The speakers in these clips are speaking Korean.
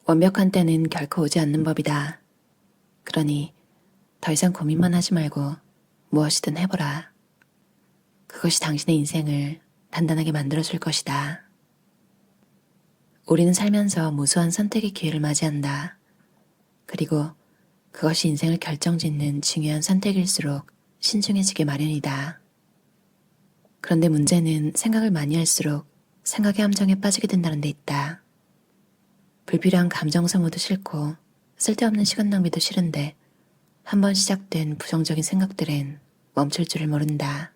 완벽한 때는 결코 오지 않는 법이다. 그러니 더 이상 고민만 하지 말고 무엇이든 해보라. 그것이 당신의 인생을 단단하게 만들어줄 것이다. 우리는 살면서 무수한 선택의 기회를 맞이한다. 그리고 그것이 인생을 결정짓는 중요한 선택일수록 신중해지게 마련이다. 그런데 문제는 생각을 많이 할수록 생각의 함정에 빠지게 된다는 데 있다. 불필요한 감정 소모도 싫고 쓸데없는 시간 낭비도 싫은데 한번 시작된 부정적인 생각들은 멈출 줄을 모른다.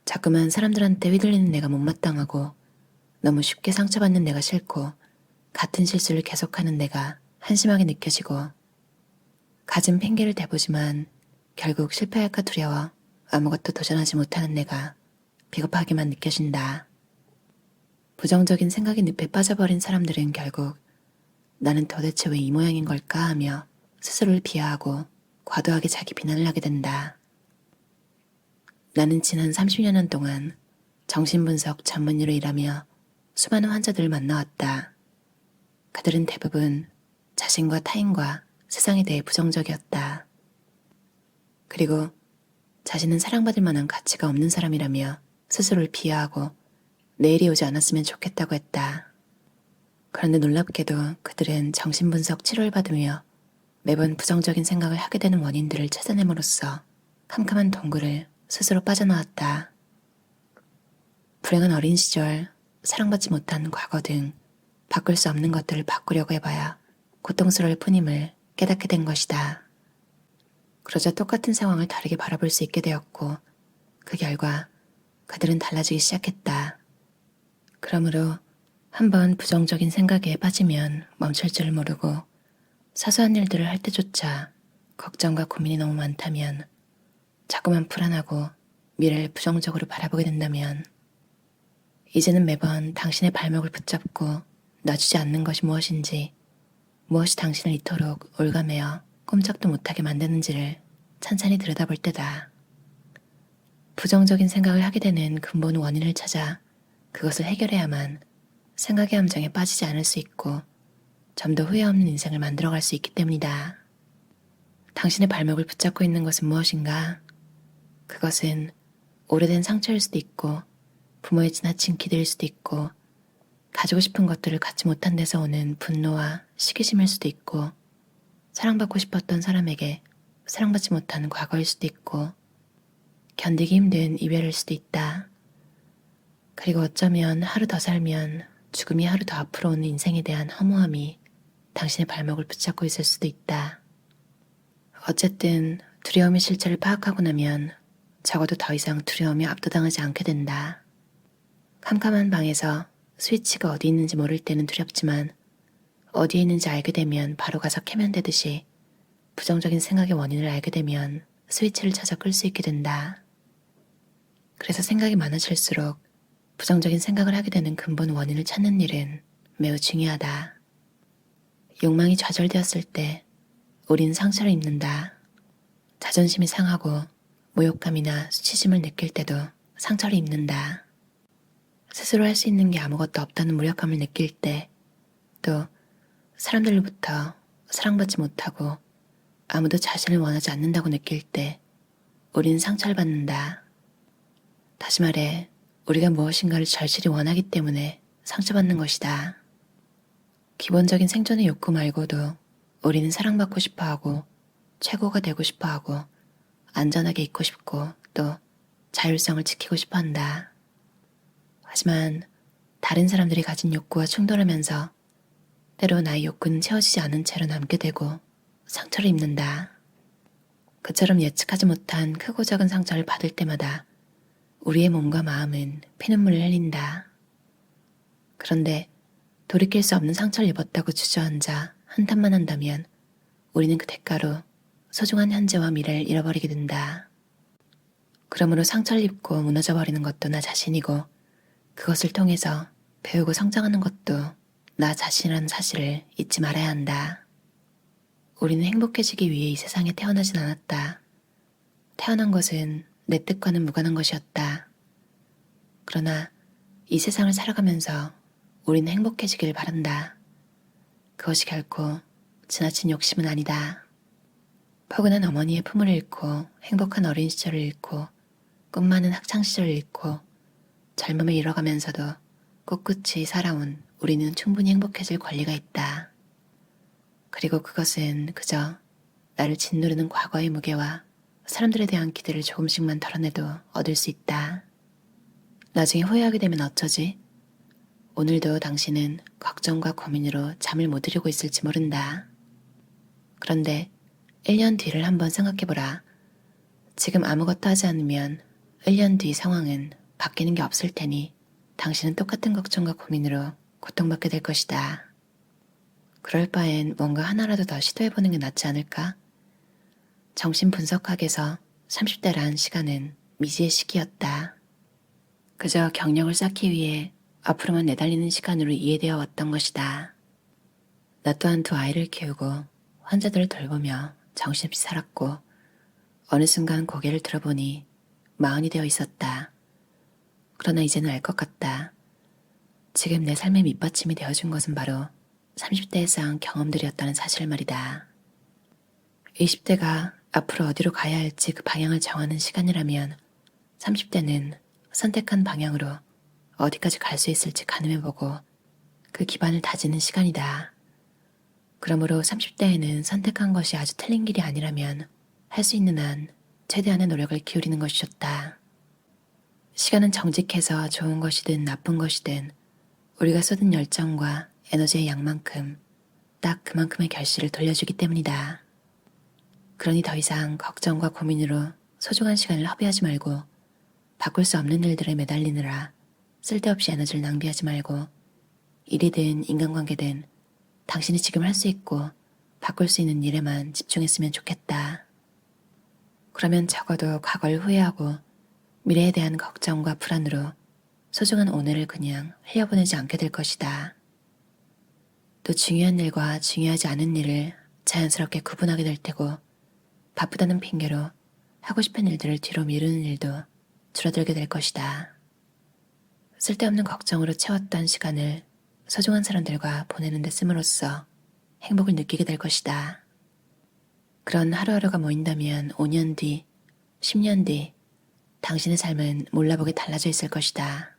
자꾸만 사람들한테 휘둘리는 내가 못마땅하고 너무 쉽게 상처받는 내가 싫고 같은 실수를 계속하는 내가 한심하게 느껴지고 갖은 핑계를 대보지만 결국 실패할까 두려워 아무것도 도전하지 못하는 내가 비겁하게만 느껴진다. 부정적인 생각의 늪에 빠져버린 사람들은 결국 나는 도대체 왜 이 모양인 걸까 하며 스스로를 비하하고 과도하게 자기 비난을 하게 된다. 나는 지난 30여년 동안 정신분석 전문의로 일하며 수많은 환자들을 만나왔다. 그들은 대부분 자신과 타인과 세상에 대해 부정적이었다. 그리고 자신은 사랑받을 만한 가치가 없는 사람이라며 스스로를 비하하고 내일이 오지 않았으면 좋겠다고 했다. 그런데 놀랍게도 그들은 정신분석 치료를 받으며 매번 부정적인 생각을 하게 되는 원인들을 찾아냄으로써 캄캄한 동굴을 스스로 빠져나왔다. 불행한 어린 시절, 사랑받지 못한 과거 등 바꿀 수 없는 것들을 바꾸려고 해봐야 고통스러울 뿐임을 깨닫게 된 것이다. 그러자 똑같은 상황을 다르게 바라볼 수 있게 되었고 그 결과 그들은 달라지기 시작했다. 그러므로 한번 부정적인 생각에 빠지면 멈출 줄 모르고 사소한 일들을 할 때조차 걱정과 고민이 너무 많다면 자꾸만 불안하고 미래를 부정적으로 바라보게 된다면 이제는 매번 당신의 발목을 붙잡고 놔주지 않는 것이 무엇인지 무엇이 당신을 이토록 올가매어 꼼짝도 못하게 만드는지를 찬찬히 들여다볼 때다. 부정적인 생각을 하게 되는 근본 원인을 찾아 그것을 해결해야만 생각의 함정에 빠지지 않을 수 있고 좀 더 후회 없는 인생을 만들어갈 수 있기 때문이다. 당신의 발목을 붙잡고 있는 것은 무엇인가? 그것은 오래된 상처일 수도 있고 부모의 지나친 기대일 수도 있고 가지고 싶은 것들을 갖지 못한 데서 오는 분노와 시기심일 수도 있고 사랑받고 싶었던 사람에게 사랑받지 못하는 과거일 수도 있고 견디기 힘든 이별일 수도 있다. 그리고 어쩌면 하루 더 살면 죽음이 하루 더 앞으로 오는 인생에 대한 허무함이 당신의 발목을 붙잡고 있을 수도 있다. 어쨌든 두려움의 실체를 파악하고 나면 적어도 더 이상 두려움에 압도당하지 않게 된다. 캄캄한 방에서 스위치가 어디 있는지 모를 때는 두렵지만 어디에 있는지 알게 되면 바로 가서 캐면 되듯이 부정적인 생각의 원인을 알게 되면 스위치를 찾아 끌 수 있게 된다. 그래서 생각이 많아질수록 부정적인 생각을 하게 되는 근본 원인을 찾는 일은 매우 중요하다. 욕망이 좌절되었을 때 우린 상처를 입는다. 자존심이 상하고 모욕감이나 수치심을 느낄 때도 상처를 입는다. 스스로 할 수 있는 게 아무것도 없다는 무력감을 느낄 때, 또 사람들로부터 사랑받지 못하고 아무도 자신을 원하지 않는다고 느낄 때 우린 상처를 받는다. 다시 말해 우리가 무엇인가를 절실히 원하기 때문에 상처받는 것이다. 기본적인 생존의 욕구 말고도 우리는 사랑받고 싶어하고 최고가 되고 싶어하고 안전하게 있고 싶고 또 자율성을 지키고 싶어한다. 하지만 다른 사람들이 가진 욕구와 충돌하면서 때로 나의 욕구는 채워지지 않은 채로 남게 되고 상처를 입는다. 그처럼 예측하지 못한 크고 작은 상처를 받을 때마다 우리의 몸과 마음은 피눈물을 흘린다. 그런데 돌이킬 수 없는 상처를 입었다고 주저앉아 한탄만 한다면 우리는 그 대가로 소중한 현재와 미래를 잃어버리게 된다. 그러므로 상처를 입고 무너져버리는 것도 나 자신이고 그것을 통해서 배우고 성장하는 것도 나 자신이라는 사실을 잊지 말아야 한다. 우리는 행복해지기 위해 이 세상에 태어나진 않았다. 태어난 것은 내 뜻과는 무관한 것이었다. 그러나 이 세상을 살아가면서 우리는 행복해지길 바란다. 그것이 결코 지나친 욕심은 아니다. 포근한 어머니의 품을 잃고 행복한 어린 시절을 잃고 꿈 많은 학창 시절을 잃고 젊음을 잃어가면서도 꿋꿋이 살아온 우리는 충분히 행복해질 권리가 있다. 그리고 그것은 그저 나를 짓누르는 과거의 무게와 사람들에 대한 기대를 조금씩만 덜어내도 얻을 수 있다. 나중에 후회하게 되면 어쩌지? 오늘도 당신은 걱정과 고민으로 잠을 못 이루고 있을지 모른다. 그런데 1년 뒤를 한번 생각해보라. 지금 아무것도 하지 않으면 1년 뒤 상황은 바뀌는 게 없을 테니 당신은 똑같은 걱정과 고민으로 고통받게 될 것이다. 그럴 바엔 뭔가 하나라도 더 시도해보는 게 낫지 않을까? 정신분석학에서 30대란 시간은 미지의 시기였다. 그저 경력을 쌓기 위해 앞으로만 내달리는 시간으로 이해되어 왔던 것이다. 나 또한 두 아이를 키우고 환자들을 돌보며 정신없이 살았고 어느 순간 고개를 들어보니 40이 되어 있었다. 그러나 이제는 알 것 같다. 지금 내 삶의 밑받침이 되어준 것은 바로 30대에 쌓은 경험들이었다는 사실 말이다. 20대가 앞으로 어디로 가야 할지 그 방향을 정하는 시간이라면 30대는 선택한 방향으로 어디까지 갈 수 있을지 가늠해보고 그 기반을 다지는 시간이다. 그러므로 30대에는 선택한 것이 아주 틀린 길이 아니라면 할 수 있는 한 최대한의 노력을 기울이는 것이 좋다. 시간은 정직해서 좋은 것이든 나쁜 것이든 우리가 쏟은 열정과 에너지의 양만큼 딱 그만큼의 결실을 돌려주기 때문이다. 그러니 더 이상 걱정과 고민으로 소중한 시간을 허비하지 말고 바꿀 수 없는 일들에 매달리느라 쓸데없이 에너지를 낭비하지 말고 일이든 인간관계든 당신이 지금 할 수 있고 바꿀 수 있는 일에만 집중했으면 좋겠다. 그러면 적어도 과거를 후회하고 미래에 대한 걱정과 불안으로 소중한 오늘을 그냥 흘려보내지 않게 될 것이다. 또 중요한 일과 중요하지 않은 일을 자연스럽게 구분하게 될 테고 바쁘다는 핑계로 하고 싶은 일들을 뒤로 미루는 일도 줄어들게 될 것이다. 쓸데없는 걱정으로 채웠던 시간을 소중한 사람들과 보내는 데 씀으로써 행복을 느끼게 될 것이다. 그런 하루하루가 모인다면 5년 뒤, 10년 뒤 당신의 삶은 몰라보게 달라져 있을 것이다.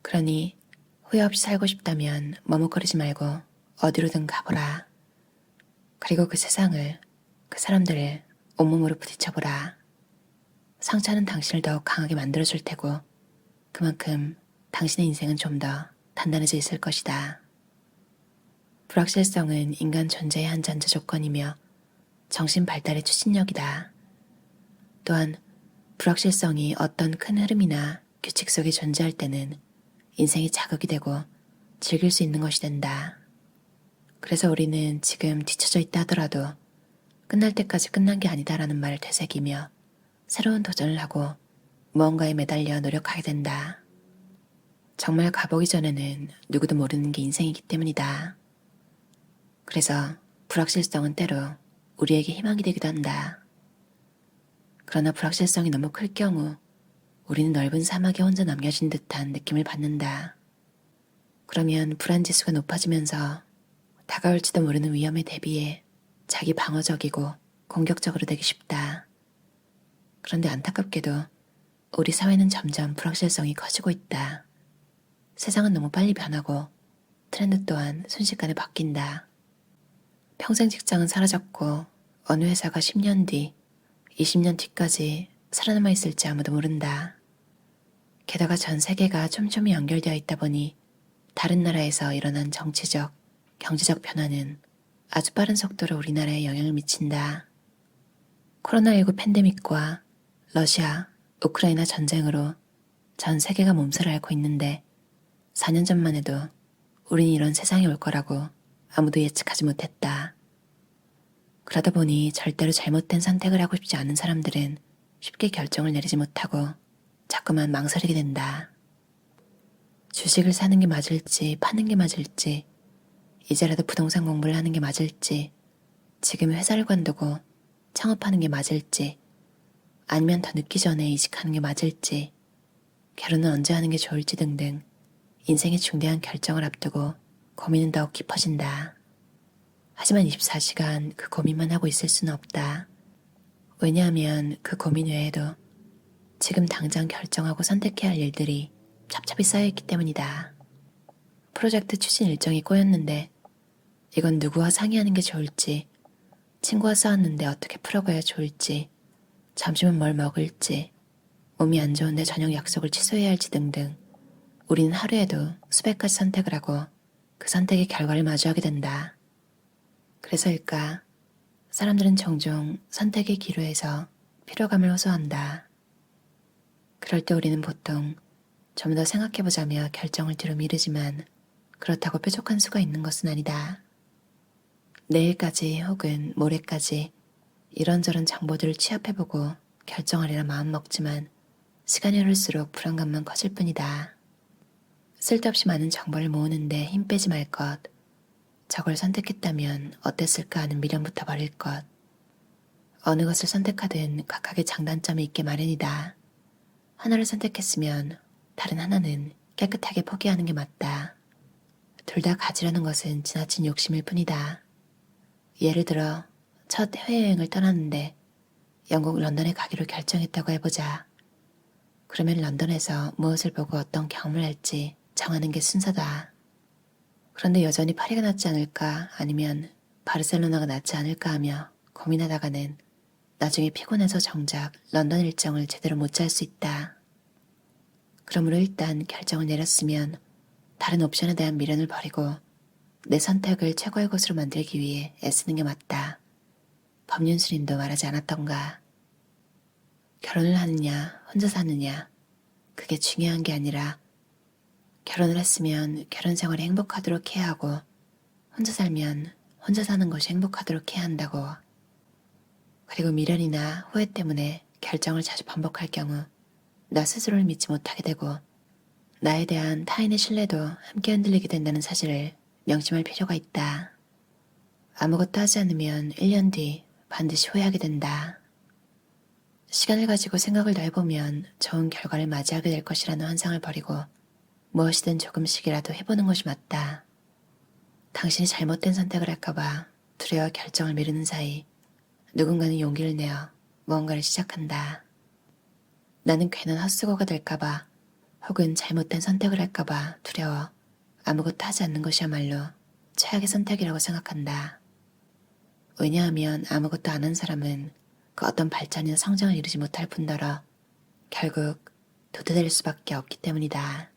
그러니 후회 없이 살고 싶다면 머뭇거리지 말고 어디로든 가보라. 그리고 그 세상을, 그 사람들을 온몸으로 부딪혀보라. 상처는 당신을 더욱 강하게 만들어줄 테고 그만큼 당신의 인생은 좀 더 단단해져 있을 것이다. 불확실성은 인간 존재의 한 전제 조건이며 정신 발달의 추진력이다. 또한 불확실성이 어떤 큰 흐름이나 규칙 속에 존재할 때는 인생이 자극이 되고 즐길 수 있는 것이 된다. 그래서 우리는 지금 뒤처져 있다 하더라도 끝날 때까지 끝난 게 아니다라는 말을 되새기며 새로운 도전을 하고 무언가에 매달려 노력하게 된다. 정말 가보기 전에는 누구도 모르는 게 인생이기 때문이다. 그래서 불확실성은 때로 우리에게 희망이 되기도 한다. 그러나 불확실성이 너무 클 경우 우리는 넓은 사막에 혼자 남겨진 듯한 느낌을 받는다. 그러면 불안지수가 높아지면서 다가올지도 모르는 위험에 대비해 자기 방어적이고 공격적으로 되기 쉽다. 그런데 안타깝게도 우리 사회는 점점 불확실성이 커지고 있다. 세상은 너무 빨리 변하고 트렌드 또한 순식간에 바뀐다. 평생 직장은 사라졌고 어느 회사가 10년 뒤, 20년 뒤까지 살아남아 있을지 아무도 모른다. 게다가 전 세계가 촘촘히 연결되어 있다 보니 다른 나라에서 일어난 정치적, 경제적 변화는 아주 빠른 속도로 우리나라에 영향을 미친다. 코로나19 팬데믹과 러시아, 우크라이나 전쟁으로 전 세계가 몸살을 앓고 있는데 4년 전만 해도 우린 이런 세상이 올 거라고 아무도 예측하지 못했다. 그러다 보니 절대로 잘못된 선택을 하고 싶지 않은 사람들은 쉽게 결정을 내리지 못하고 자꾸만 망설이게 된다. 주식을 사는 게 맞을지 파는 게 맞을지 이제라도 부동산 공부를 하는 게 맞을지 지금 회사를 관두고 창업하는 게 맞을지 아니면 더 늦기 전에 이직하는 게 맞을지 결혼은 언제 하는 게 좋을지 등등 인생의 중대한 결정을 앞두고 고민은 더욱 깊어진다. 하지만 24시간 그 고민만 하고 있을 수는 없다. 왜냐하면 그 고민 외에도 지금 당장 결정하고 선택해야 할 일들이 찹찹이 쌓여있기 때문이다. 프로젝트 추진 일정이 꼬였는데 이건 누구와 상의하는 게 좋을지, 친구와 싸웠는데 어떻게 풀어가야 좋을지, 점심은 뭘 먹을지, 몸이 안 좋은데 저녁 약속을 취소해야 할지 등등 우리는 하루에도 수백 가지 선택을 하고 그 선택의 결과를 마주하게 된다. 그래서일까 사람들은 종종 선택의 기로에서 피로감을 호소한다. 그럴 때 우리는 보통 좀 더 생각해보자며 결정을 뒤로 미루지만 그렇다고 뾰족한 수가 있는 것은 아니다. 내일까지 혹은 모레까지 이런저런 정보들을 취합해보고 결정하리라 마음먹지만 시간이 흐를수록 불안감만 커질 뿐이다. 쓸데없이 많은 정보를 모으는데 힘 빼지 말 것, 저걸 선택했다면 어땠을까 하는 미련부터 버릴 것, 어느 것을 선택하든 각각의 장단점이 있게 마련이다. 하나를 선택했으면 다른 하나는 깨끗하게 포기하는 게 맞다. 둘 다 가지려는 것은 지나친 욕심일 뿐이다. 예를 들어 첫 해외여행을 떠났는데 영국 런던에 가기로 결정했다고 해보자. 그러면 런던에서 무엇을 보고 어떤 경험을 할지 정하는 게 순서다. 그런데 여전히 파리가 낫지 않을까 아니면 바르셀로나가 낫지 않을까 하며 고민하다가는 나중에 피곤해서 정작 런던 일정을 제대로 못 짤 수 있다. 그러므로 일단 결정을 내렸으면 다른 옵션에 대한 미련을 버리고 내 선택을 최고의 것으로 만들기 위해 애쓰는 게 맞다. 법륜스님도 말하지 않았던가. 결혼을 하느냐 혼자 사느냐 그게 중요한 게 아니라 결혼을 했으면 결혼 생활이 행복하도록 해야 하고 혼자 살면 혼자 사는 것이 행복하도록 해야 한다고. 그리고 미련이나 후회 때문에 결정을 자주 반복할 경우 나 스스로를 믿지 못하게 되고 나에 대한 타인의 신뢰도 함께 흔들리게 된다는 사실을 명심할 필요가 있다. 아무것도 하지 않으면 1년 뒤 반드시 후회하게 된다. 시간을 가지고 생각을 더 해보면 좋은 결과를 맞이하게 될 것이라는 환상을 버리고 무엇이든 조금씩이라도 해보는 것이 맞다. 당신이 잘못된 선택을 할까봐 두려워 결정을 미루는 사이 누군가는 용기를 내어 무언가를 시작한다. 나는 괜한 헛수고가 될까봐 혹은 잘못된 선택을 할까봐 두려워 아무것도 하지 않는 것이야말로 최악의 선택이라고 생각한다. 왜냐하면 아무것도 안 한 사람은 그 어떤 발전이나 성장을 이루지 못할 뿐더러 결국 도태될 수밖에 없기 때문이다.